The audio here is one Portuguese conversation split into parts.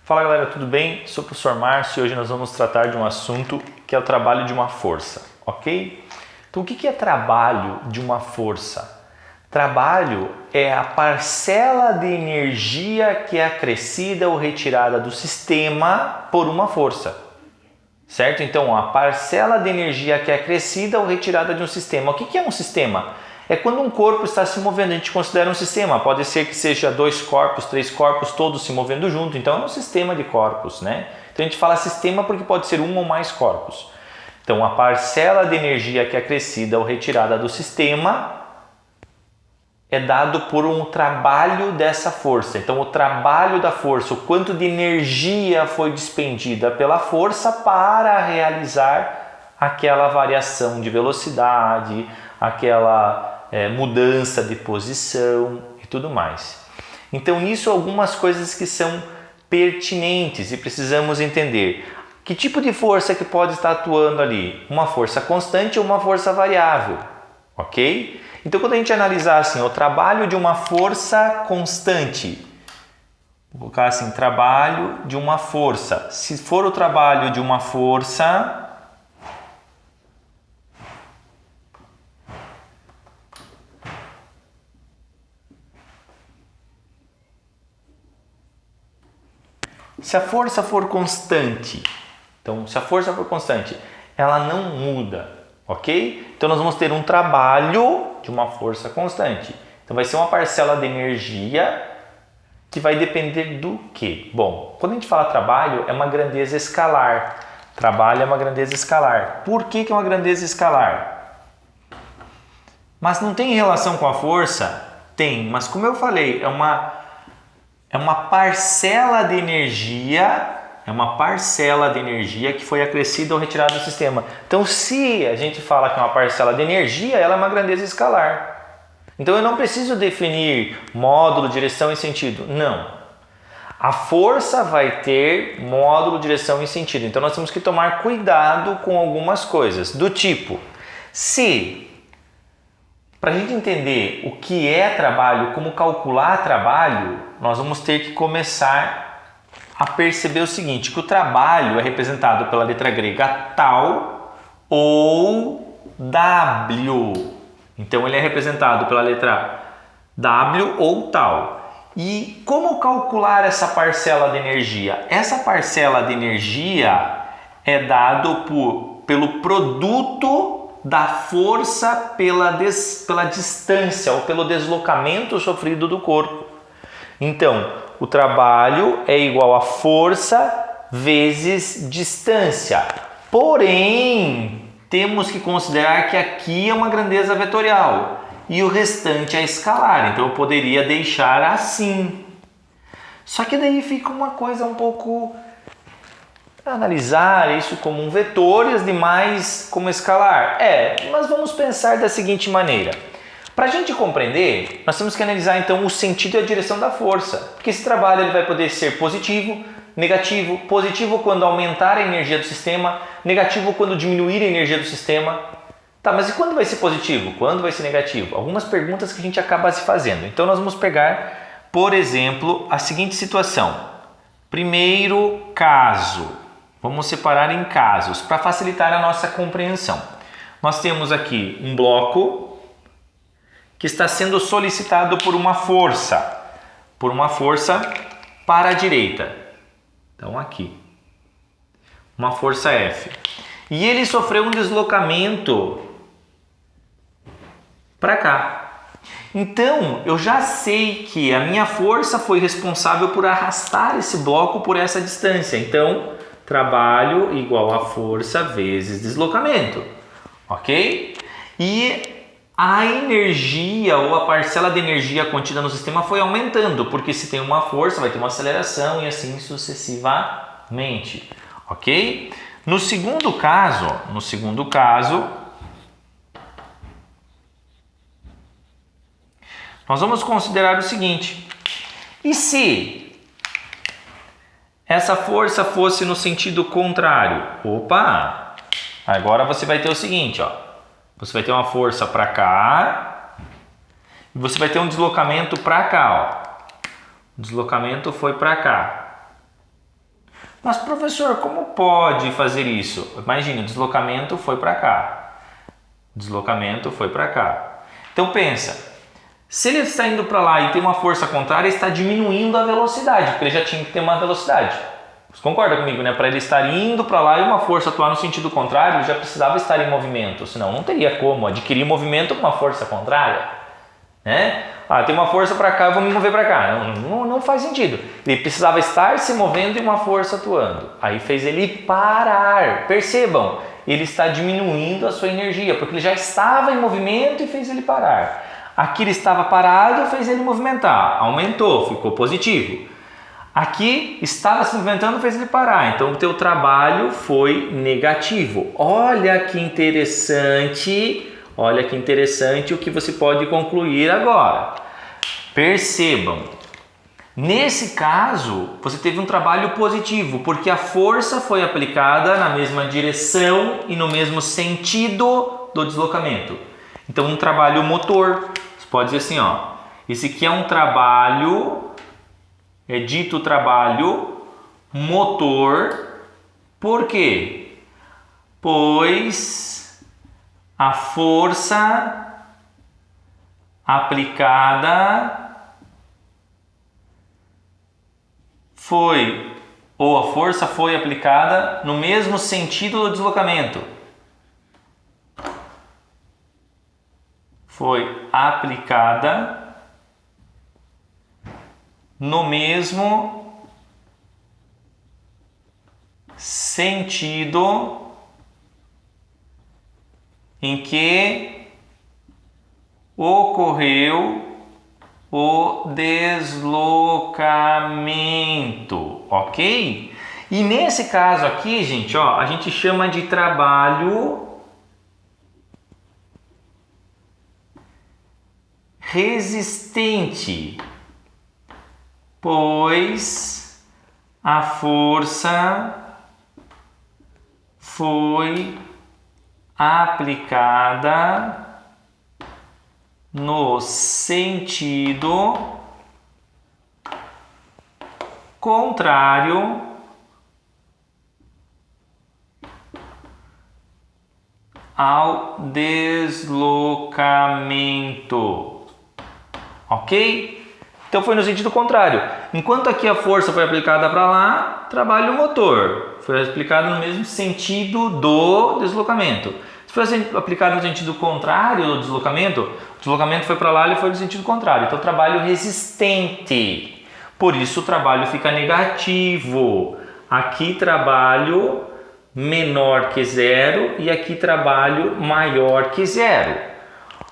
Fala galera, tudo bem? Sou o professor Márcio e hoje nós vamos tratar de um assunto que é o trabalho de uma força, ok? Então o que é trabalho de uma força? Trabalho é a parcela de energia que é acrescida ou retirada do sistema por uma força, certo? Então a parcela de energia que é acrescida ou retirada de um sistema. O que é um sistema? É quando um corpo está se movendo, a gente considera um sistema. Pode ser que seja 2 corpos, 3 corpos, todos se movendo junto. Então é um sistema de corpos, né? Então a gente fala sistema porque pode ser um ou mais corpos. Então a parcela de energia que é acrescida ou retirada do sistema é dado por um trabalho dessa força. Então o trabalho da força, o quanto de energia foi despendida pela força para realizar aquela variação de velocidade, aquela mudança de posição e tudo mais. Então nisso algumas coisas que são pertinentes e precisamos entender. Que tipo de força que pode estar atuando ali? Uma força constante ou uma força variável, ok? Então quando a gente analisar assim, o trabalho de uma força constante, vou colocar assim, trabalho de uma força. Se for o trabalho de uma força, se a força for constante, então se a força for constante, ela não muda, ok? Então nós vamos ter um trabalho de uma força constante. Então vai ser uma parcela de energia que vai depender do quê? Bom, quando a gente fala trabalho, é uma grandeza escalar. Trabalho é uma grandeza escalar. Por que é uma grandeza escalar? Mas não tem relação com a força? Tem, mas como eu falei, é uma parcela de energia, que foi acrescida ou retirada do sistema. Então, se a gente fala que é uma parcela de energia, ela é uma grandeza escalar. Então, eu não preciso definir módulo, direção e sentido. Não. A força vai ter módulo, direção e sentido. Então, nós temos que tomar cuidado com algumas coisas. Do tipo, para a gente entender o que é trabalho, como calcular trabalho, nós vamos ter que começar a perceber o seguinte, que o trabalho é representado pela letra grega tal ou W. Então ele é representado pela letra W ou tal. E como calcular essa parcela de energia? Essa parcela de energia é dado pelo produto da força pela distância ou pelo deslocamento sofrido do corpo. Então, o trabalho é igual a força vezes distância. Porém, temos que considerar que aqui é uma grandeza vetorial e o restante é escalar. Então, eu poderia deixar assim. Só que daí fica uma coisa um pouco... analisar isso como um vetor e as demais como escalar. Mas vamos pensar da seguinte maneira. Para a gente compreender, nós temos que analisar então o sentido e a direção da força. Porque esse trabalho ele vai poder ser positivo, negativo, positivo quando aumentar a energia do sistema, negativo quando diminuir a energia do sistema. Tá, mas e quando vai ser positivo? Quando vai ser negativo? Algumas perguntas que a gente acaba se fazendo. Então nós vamos pegar, por exemplo, a seguinte situação. Primeiro caso. Vamos separar em casos para facilitar a nossa compreensão. Nós temos aqui um bloco que está sendo solicitado por uma força para a direita. Então aqui, uma força F. E ele sofreu um deslocamento para cá. Então, eu já sei que a minha força foi responsável por arrastar esse bloco por essa distância. Então, trabalho igual a força vezes deslocamento, ok? E a energia ou a parcela de energia contida no sistema foi aumentando, porque se tem uma força vai ter uma aceleração e assim sucessivamente, ok? No segundo caso, nós vamos considerar o seguinte, e se essa força fosse no sentido contrário? Opa! Agora você vai ter o seguinte, ó. Você vai ter uma força para cá e você vai ter um deslocamento para cá, ó. O deslocamento foi para cá. Mas professor, como pode fazer isso? Imagina, o deslocamento foi para cá. Deslocamento foi para cá. Então pensa, se ele está indo para lá e tem uma força contrária, ele está diminuindo a velocidade, porque ele já tinha que ter uma velocidade. Você concorda comigo, né? Para ele estar indo para lá e uma força atuar no sentido contrário, ele já precisava estar em movimento, senão não teria como adquirir movimento com uma força contrária, né? Tem uma força para cá, eu vou me mover para cá. Não faz sentido. Ele precisava estar se movendo e uma força atuando. Aí fez ele parar. Percebam, ele está diminuindo a sua energia, porque ele já estava em movimento e fez ele parar. Aqui ele estava parado, fez ele movimentar. Aumentou, ficou positivo. Aqui estava se movimentando, fez ele parar. Então o teu trabalho foi negativo. Olha que interessante. Olha que interessante o que você pode concluir agora. Percebam, nesse caso você teve um trabalho positivo, porque a força foi aplicada na mesma direção e no mesmo sentido do deslocamento. Então um trabalho motor, você pode dizer assim, ó, esse aqui é um trabalho, é dito trabalho motor, por quê? Pois a força aplicada a força foi aplicada no mesmo sentido do deslocamento. Foi aplicada no mesmo sentido em que ocorreu o deslocamento, ok? E nesse caso aqui, gente, ó, a gente chama de trabalho resistente, pois a força foi aplicada no sentido contrário ao deslocamento, ok? Então foi no sentido contrário. Enquanto aqui a força foi aplicada para lá, trabalho motor foi aplicado no mesmo sentido do deslocamento. Se fosse aplicado no sentido contrário do deslocamento, o deslocamento foi para lá, ele foi no sentido contrário. Então trabalho resistente. Por isso o trabalho fica negativo. Aqui trabalho menor que zero e aqui trabalho maior que zero.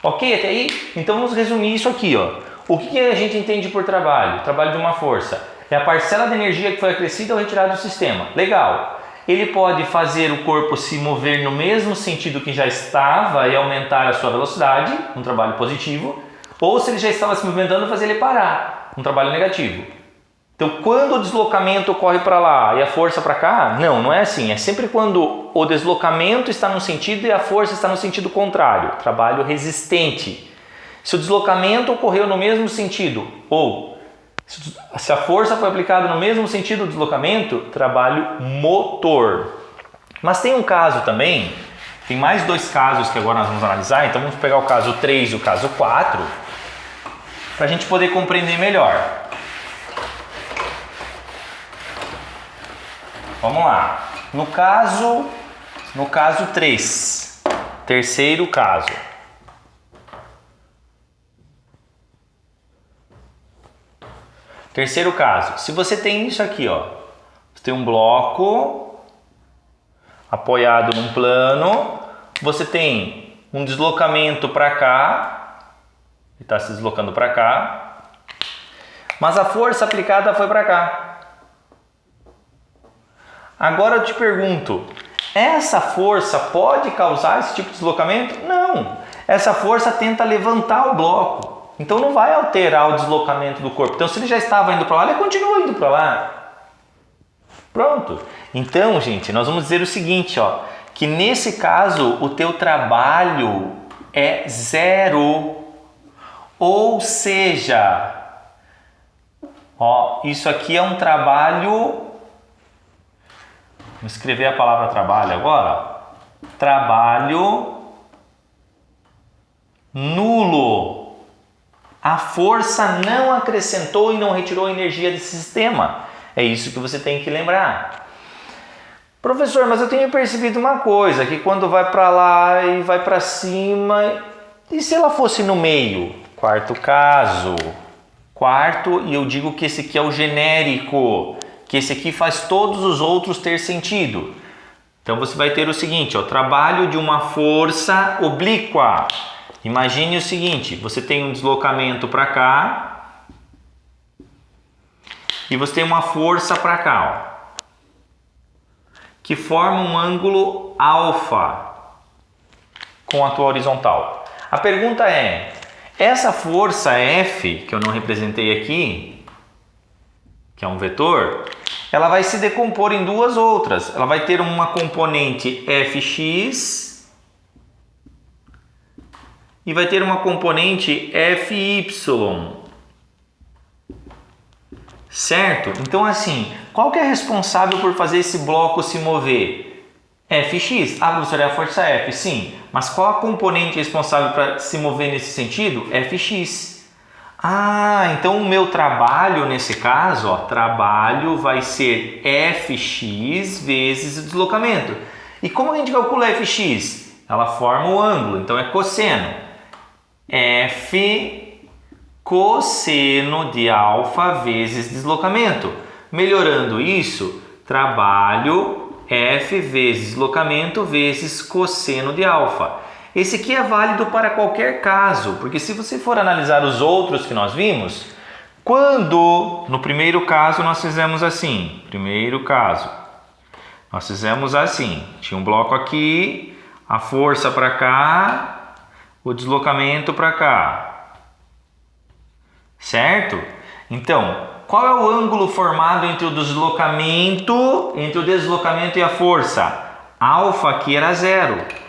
Ok até aí? Então vamos resumir isso aqui, ó. O que a gente entende por trabalho? Trabalho de uma força. É a parcela de energia que foi acrescida ou retirada do sistema. Legal. Ele pode fazer o corpo se mover no mesmo sentido que já estava e aumentar a sua velocidade, um trabalho positivo. Ou se ele já estava se movimentando, fazer ele parar, um trabalho negativo. Então, quando o deslocamento ocorre para lá e a força para cá, não é assim. É sempre quando o deslocamento está no sentido e a força está no sentido contrário. Trabalho resistente. Se o deslocamento ocorreu no mesmo sentido ou se a força foi aplicada no mesmo sentido do deslocamento, trabalho motor. Mas tem um caso também, tem mais dois casos que agora nós vamos analisar, então vamos pegar o caso 3 e o caso 4 para a gente poder compreender melhor. Vamos lá. No caso 3, terceiro caso. Terceiro caso, se você tem isso aqui, ó, você tem um bloco apoiado num plano, você tem um deslocamento para cá, ele está se deslocando para cá, mas a força aplicada foi para cá. Agora eu te pergunto, essa força pode causar esse tipo de deslocamento? Não, essa força tenta levantar o bloco. Então não vai alterar o deslocamento do corpo. Então se ele já estava indo para lá, ele continua indo para lá. Pronto. Então, gente, nós vamos dizer o seguinte, ó, que nesse caso o teu trabalho é zero. Ou seja, ó, isso aqui é um trabalho Vamos escrever a palavra trabalho agora. Trabalho nulo. A força não acrescentou e não retirou energia desse sistema. É isso que você tem que lembrar. Professor, mas eu tenho percebido uma coisa, que quando vai para lá e vai para cima, e se ela fosse no meio? Quarto caso. Quarto, e eu digo que esse aqui é o genérico, que esse aqui faz todos os outros ter sentido. Então você vai ter o seguinte, ó, trabalho de uma força oblíqua. Imagine o seguinte, você tem um deslocamento para cá e você tem uma força para cá, ó, que forma um ângulo alfa com a tua horizontal. A pergunta é, essa força F, que eu não representei aqui, que é um vetor, ela vai se decompor em duas outras. Ela vai ter uma componente Fx e vai ter uma componente Fy. Certo? Então assim, qual que é responsável por fazer esse bloco se mover? Fx. Ah, professor, é a força F, sim. Mas qual a componente responsável para se mover nesse sentido? Fx. Ah, então o meu trabalho nesse caso, ó, trabalho vai ser Fx vezes o deslocamento. E como a gente calcula Fx? Ela forma o ângulo, então é cosseno. F cosseno de alfa vezes deslocamento. Melhorando isso, trabalho F vezes deslocamento vezes cosseno de alfa. Esse aqui é válido para qualquer caso, porque se você for analisar os outros que nós vimos, quando no primeiro caso nós fizemos assim, tinha um bloco aqui, a força para cá, o deslocamento para cá, certo? Então, qual é o ângulo formado entre o deslocamento e a força? Alfa aqui era 0.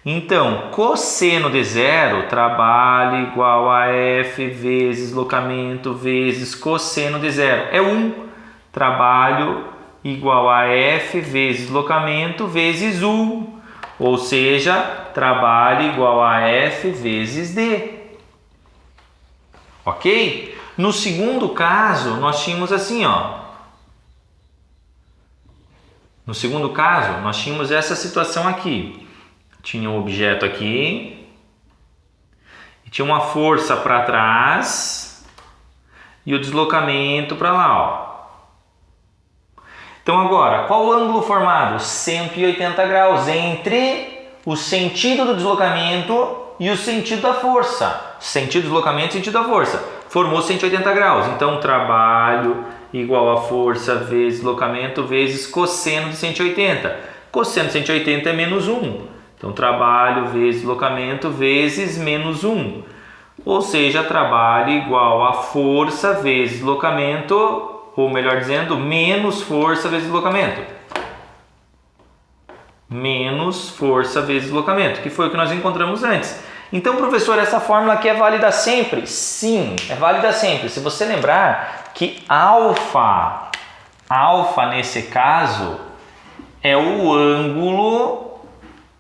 Então, cosseno de 0, trabalho igual a F vezes deslocamento vezes cosseno de 0. É 1. Trabalho igual a F vezes deslocamento vezes 1. Ou seja, trabalho igual a F vezes D. Ok? No segundo caso, nós tínhamos assim, ó. No segundo caso, nós tínhamos essa situação aqui. Tinha um objeto aqui, e tinha uma força para trás e o deslocamento para lá, ó. Então agora, qual o ângulo formado? 180 graus entre o sentido do deslocamento e o sentido da força. Sentido do deslocamento e sentido da força. Formou 180 graus. Então, trabalho igual a força vezes deslocamento vezes cosseno de 180. Cosseno de 180 é menos 1. Então, trabalho vezes deslocamento vezes menos 1. Ou seja, trabalho igual a força vezes deslocamento, ou melhor dizendo, menos força vezes deslocamento. Menos força vezes deslocamento, que foi o que nós encontramos antes. Então, professor, essa fórmula aqui é válida sempre? Sim, é válida sempre. Se você lembrar que alfa nesse caso é o ângulo.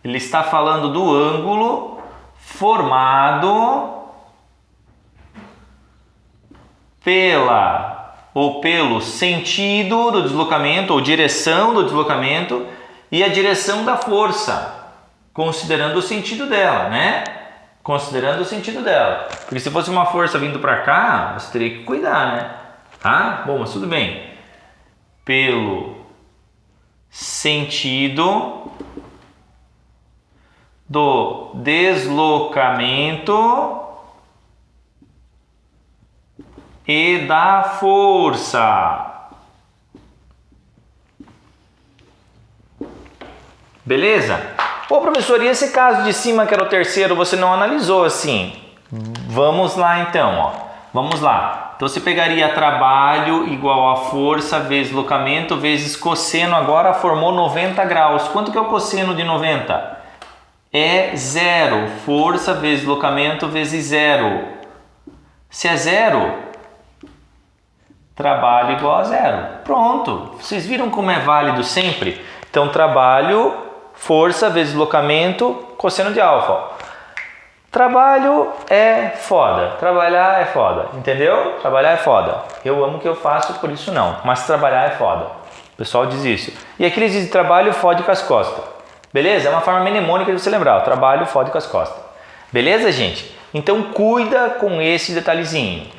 Ele está falando do ângulo formado pelo sentido do deslocamento ou direção do deslocamento e a direção da força, considerando o sentido dela, né? Considerando o sentido dela. Porque se fosse uma força vindo para cá, você teria que cuidar, né? Tá? Bom, mas tudo bem. Pelo sentido do deslocamento e da força. Beleza? Ô professor, e esse caso de cima que era o terceiro, você não analisou assim? Vamos lá então, ó. Vamos lá. Então você pegaria trabalho igual a força vezes deslocamento vezes cosseno, agora formou 90 graus. Quanto que é o cosseno de 90? É 0. Força vezes deslocamento vezes 0. Se é 0, trabalho igual a zero. Pronto. Vocês viram como é válido sempre? Então, trabalho, força vezes deslocamento, cosseno de alfa. Trabalho é foda. Trabalhar é foda. Entendeu? Trabalhar é foda. Eu amo o que eu faço, por isso não. Mas trabalhar é foda. O pessoal diz isso. E aqui eles dizem trabalho fode com as costas. Beleza? É uma forma mnemônica de você lembrar. O trabalho fode com as costas. Beleza, gente? Então, cuida com esse detalhezinho.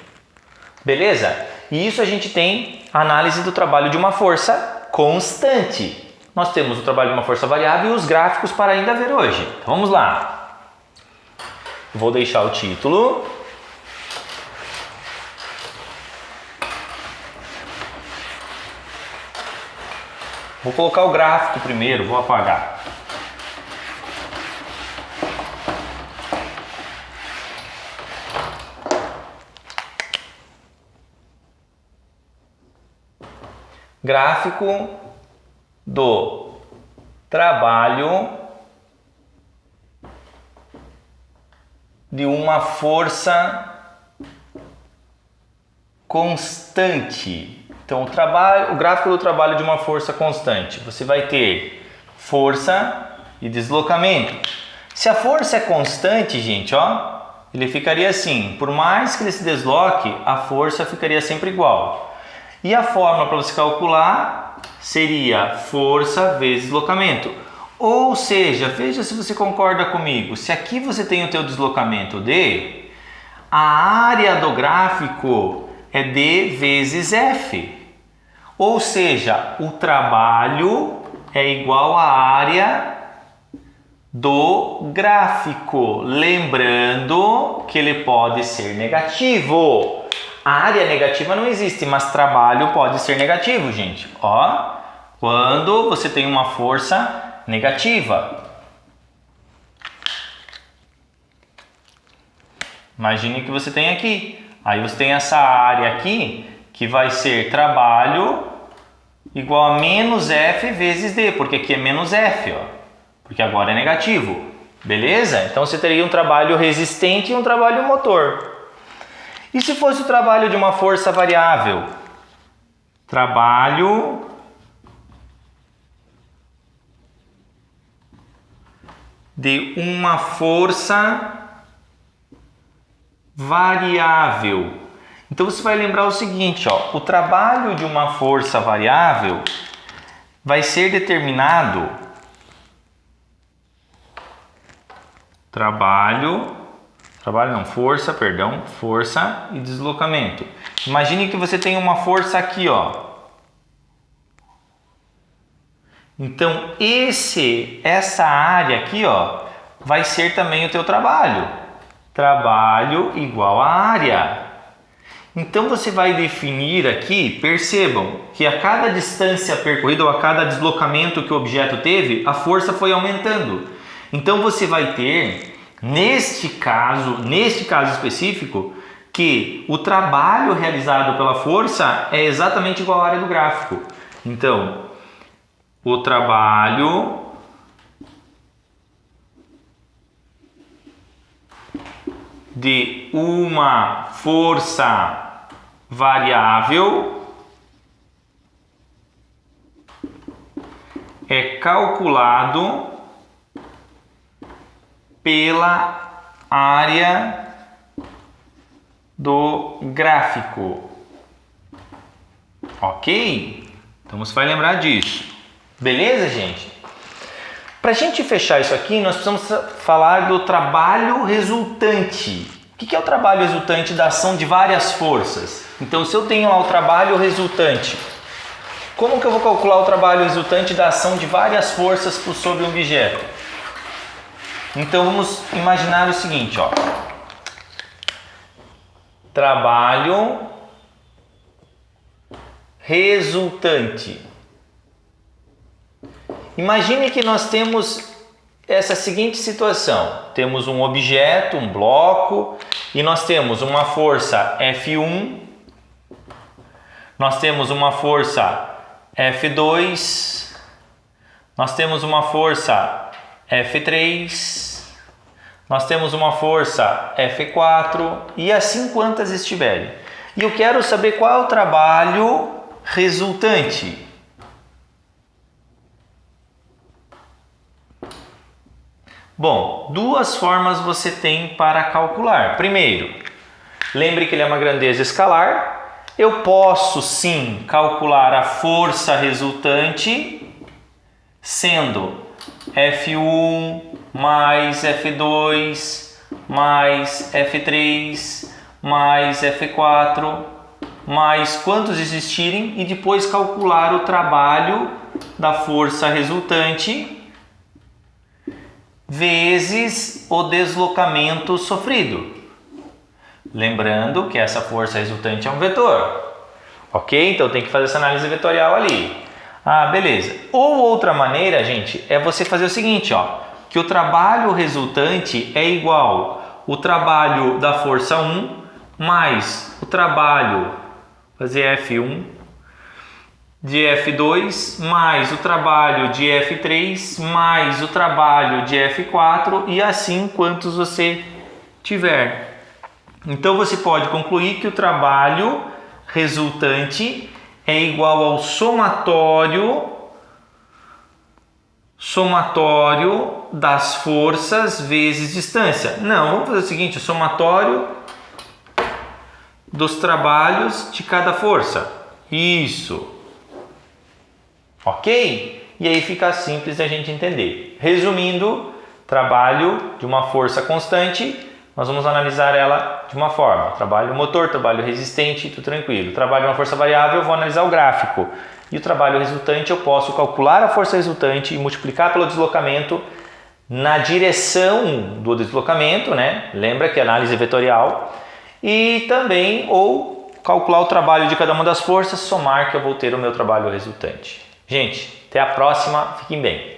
Beleza? E isso a gente tem a análise do trabalho de uma força constante. Nós temos o trabalho de uma força variável e os gráficos para ainda ver hoje. Então, vamos lá. Vou deixar o título. Vou colocar o gráfico primeiro, vou apagar. Gráfico do trabalho de uma força constante. Então, o gráfico do trabalho de uma força constante. Você vai ter força e deslocamento. Se a força é constante, gente, ó, ele ficaria assim. Por mais que ele se desloque, a força ficaria sempre igual. E a fórmula para você calcular seria força vezes deslocamento. Ou seja, veja se você concorda comigo. Se aqui você tem o teu deslocamento D, a área do gráfico é D vezes F. Ou seja, o trabalho é igual à área do gráfico. Lembrando que ele pode ser negativo. A área negativa não existe, mas trabalho pode ser negativo, gente. Ó, quando você tem uma força negativa. Imagine que você tem aqui. Aí você tem essa área aqui que vai ser trabalho igual a menos F vezes D, porque aqui é menos F, ó, porque agora é negativo. Beleza? Então você teria um trabalho resistente e um trabalho motor. E se fosse o trabalho de uma força variável? Trabalho de uma força variável. Então você vai lembrar o seguinte, ó, o trabalho de uma força variável vai ser determinado força e deslocamento. Imagine que você tem uma força aqui, ó. Então essa área aqui, ó, vai ser também o teu trabalho. Trabalho igual a área. Então você vai definir aqui, percebam que a cada distância percorrida ou a cada deslocamento que o objeto teve, a força foi aumentando. Então você vai ter, neste caso específico, que o trabalho realizado pela força é exatamente igual à área do gráfico. Então, o trabalho de uma força variável é calculado pela área do gráfico. Ok? Então você vai lembrar disso. Beleza, gente? Para a gente fechar isso aqui, nós precisamos falar do trabalho resultante. O que é o trabalho resultante da ação de várias forças? Então, se eu tenho lá o trabalho resultante, como que eu vou calcular o trabalho resultante da ação de várias forças sobre um objeto? Então, vamos imaginar o seguinte, ó. Trabalho resultante. Imagine que nós temos essa seguinte situação. Temos um objeto, um bloco, e nós temos uma força F1, nós temos uma força F2, nós temos uma força F3, nós temos uma força F4 e assim quantas estiverem. E eu quero saber qual é o trabalho resultante. Bom, duas formas você tem para calcular. Primeiro, lembre que ele é uma grandeza escalar. Eu posso sim calcular a força resultante sendo F1 mais F2 mais F3 mais F4 mais quantos existirem e depois calcular o trabalho da força resultante vezes o deslocamento sofrido. Lembrando que essa força resultante é um vetor. Ok? Então tem que fazer essa análise vetorial ali. Ah, beleza. Ou outra maneira, gente, é você fazer o seguinte, ó, que o trabalho resultante é igual o trabalho da força 1 mais o trabalho, fazer F1, de F2, mais o trabalho de F3, mais o trabalho de F4 e assim quantos você tiver. Então você pode concluir que o trabalho resultante é igual ao somatório das forças vezes distância. Não, vamos fazer o seguinte, o somatório dos trabalhos de cada força. Isso. Ok? E aí fica simples a gente entender. Resumindo, trabalho de uma força constante, nós vamos analisar ela de uma forma. Trabalho motor, trabalho resistente, tudo tranquilo. Trabalho de uma força variável, eu vou analisar o gráfico. E o trabalho resultante, eu posso calcular a força resultante e multiplicar pelo deslocamento na direção do deslocamento, né? Lembra que é análise vetorial. E também, ou calcular o trabalho de cada uma das forças, somar que eu vou ter o meu trabalho resultante. Gente, até a próxima. Fiquem bem.